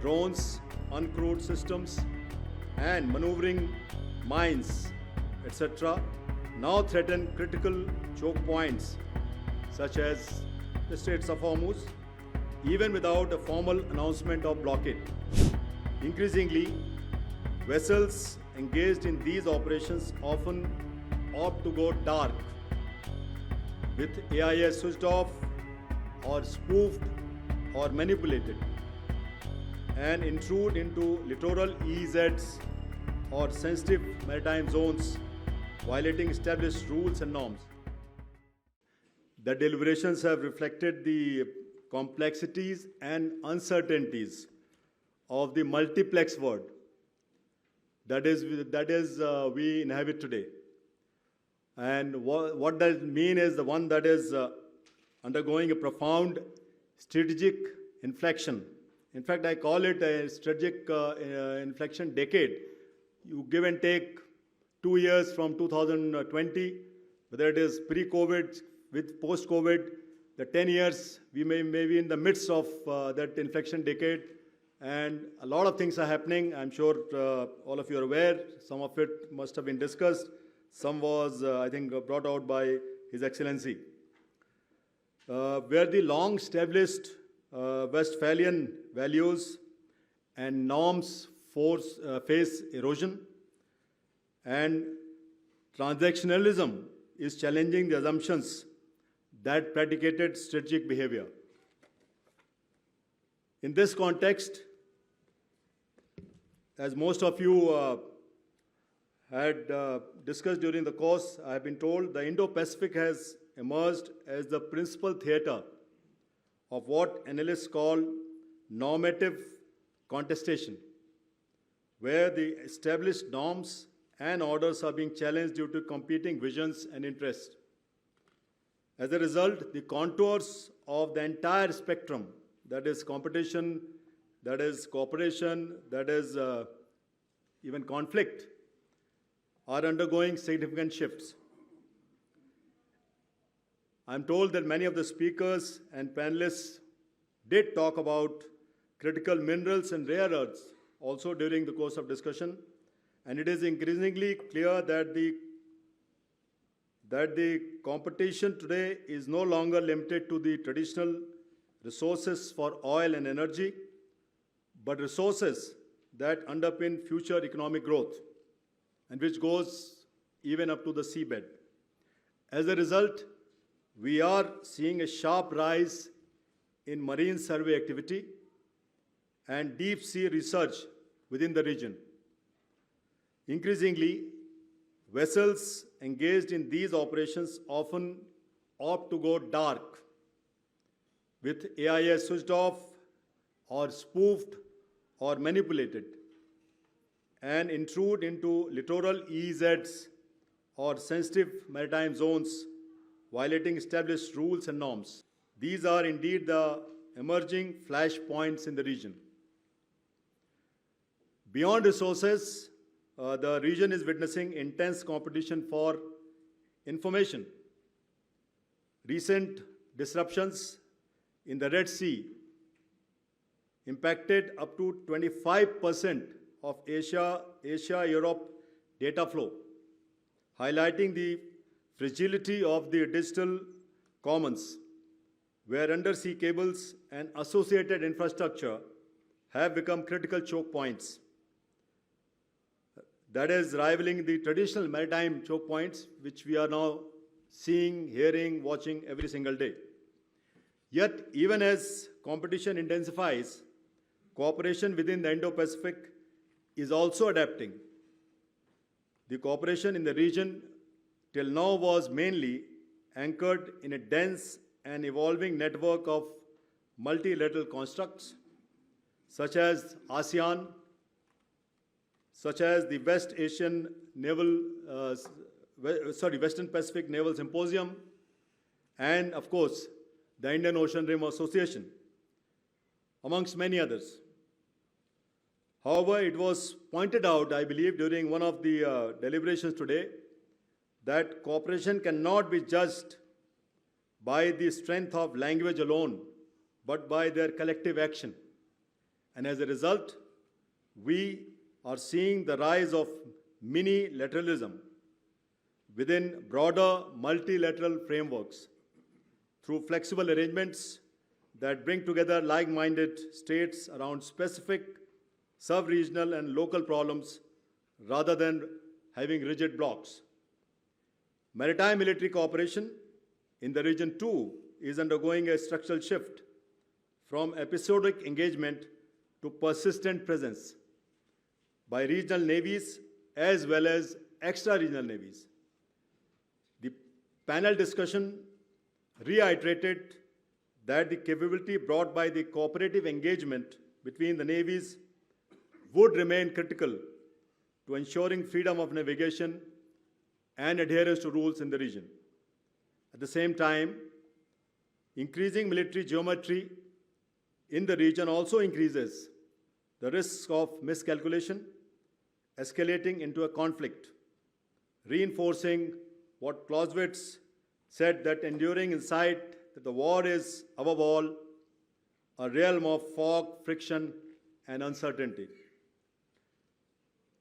drones, uncrewed systems, and maneuvering mines, etc., now threaten critical choke points such as the Straits of Hormuz, even without a formal announcement of blockade. Increasingly, vessels engaged in these operations often opt to go dark, with AIS switched off or spoofed or manipulated, and intrude into littoral EEZs or sensitive maritime zones, violating established rules and norms. The deliberations have reflected the complexities and uncertainties of the multiplex world that is we inhabit today. And what does mean is the one that is undergoing a profound strategic inflection. In fact, I call it a strategic inflection decade. You give and take 2 years from 2020, whether it is pre-COVID, with post-COVID, the 10 years, we may be in the midst of that inflection decade, and a lot of things are happening. I'm sure all of you are aware. Some of it must have been discussed. Some was, I think, brought out by His Excellency. Where the long-established Westphalian values and norms face erosion, and transactionalism is challenging the assumptions that predicated strategic behavior. In this context, as most of you had discussed during the course, I have been told the Indo-Pacific has emerged as the principal theater of what analysts call normative contestation, where the established norms and orders are being challenged due to competing visions and interests. As a result, the contours of the entire spectrum, that is competition, that is cooperation, that is even conflict, are undergoing significant shifts. I'm told that many of the speakers and panelists did talk about critical minerals and rare earths also during the course of discussion, and it is increasingly clear that the competition today is no longer limited to the traditional resources for oil and energy, but resources that underpin future economic growth, and which goes even up to the seabed. As a result, we are seeing a sharp rise in marine survey activity and deep sea research within the region. Increasingly, vessels engaged in these operations often opt to go dark, with AIS switched off or spoofed or manipulated, and intrude into littoral EEZs or sensitive maritime zones, violating established rules and norms. These are indeed the emerging flashpoints in the region. Beyond resources, the region is witnessing intense competition for information. Recent disruptions in the Red Sea impacted up to 25% of Asia-Europe data flow, highlighting the fragility of the digital commons, where undersea cables and associated infrastructure have become critical choke points. That is rivaling the traditional maritime choke points, which we are now seeing, hearing, watching every single day. Yet, even as competition intensifies, cooperation within the Indo-Pacific is also adapting. The cooperation in the region till now was mainly anchored in a dense and evolving network of multilateral constructs, such as ASEAN, such as the Western Pacific Naval Symposium, and of course, the Indian Ocean Rim Association, amongst many others. However, it was pointed out, I believe, during one of the deliberations today, that cooperation cannot be judged by the strength of language alone, but by their collective action. And as a result, we are seeing the rise of mini-lateralism within broader multilateral frameworks through flexible arrangements that bring together like-minded states around specific sub-regional and local problems rather than having rigid blocks. Maritime military cooperation in the region too is undergoing a structural shift from episodic engagement to persistent presence by regional navies as well as extra-regional navies. The panel discussion reiterated that the capability brought by the cooperative engagement between the navies would remain critical to ensuring freedom of navigation and adherence to rules in the region. At the same time, increasing military geometry in the region also increases the risk of miscalculation, escalating into a conflict, reinforcing what Clausewitz said, that enduring insight that the war is, above all, a realm of fog, friction, and uncertainty.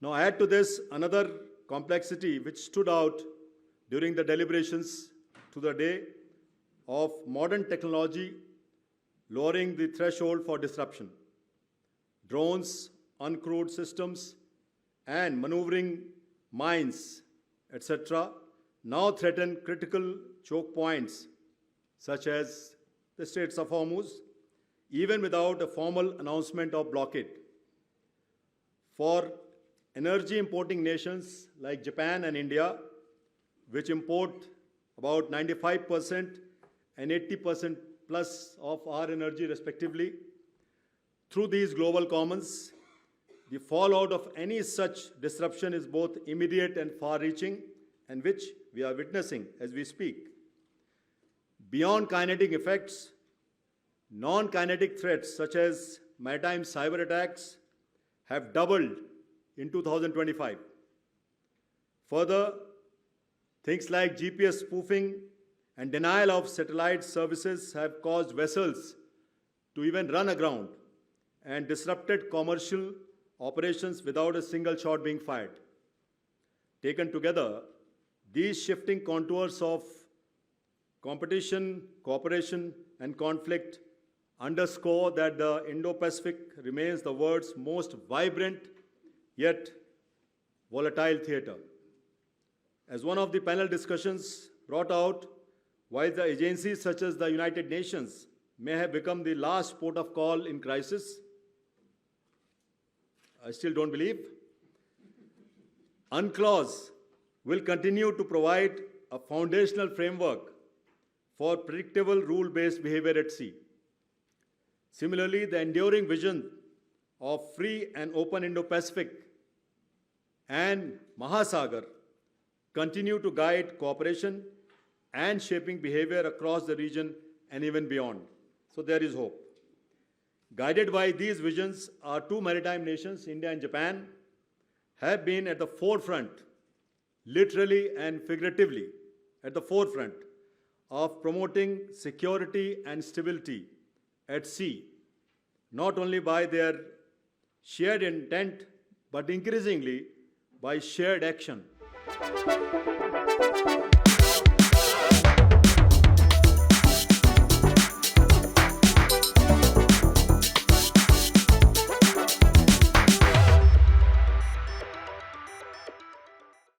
Now add to this another complexity which stood out during the deliberations to the day of modern technology lowering the threshold for disruption. Drones, uncrewed systems, and maneuvering mines, etc., now threaten critical choke points such as the Straits of Hormuz, even without a formal announcement of blockade. For energy importing nations like Japan and India, which import about 95% and 80% plus of our energy respectively, through these global commons, the fallout of any such disruption is both immediate and far-reaching, and which we are witnessing as we speak. Beyond kinetic effects, non-kinetic threats such as maritime cyberattacks have doubled in 2025. Further, things like GPS spoofing and denial of satellite services have caused vessels to even run aground and disrupted commercial operations without a single shot being fired. Taken together, these shifting contours of competition, cooperation, and conflict underscore that the Indo-Pacific remains the world's most vibrant yet volatile theater. As one of the panel discussions brought out, while the agencies such as the United Nations may have become the last port of call in crisis, I still don't believe, UNCLOS will continue to provide a foundational framework for predictable rule-based behavior at sea. Similarly, the enduring vision of free and open Indo-Pacific and Mahasagar continue to guide cooperation and shaping behavior across the region and even beyond. So there is hope. Guided by these visions, our two maritime nations, India and Japan, have been at the forefront, literally and figuratively, at the forefront of promoting security and stability at sea, not only by their shared intent, but increasingly by shared action.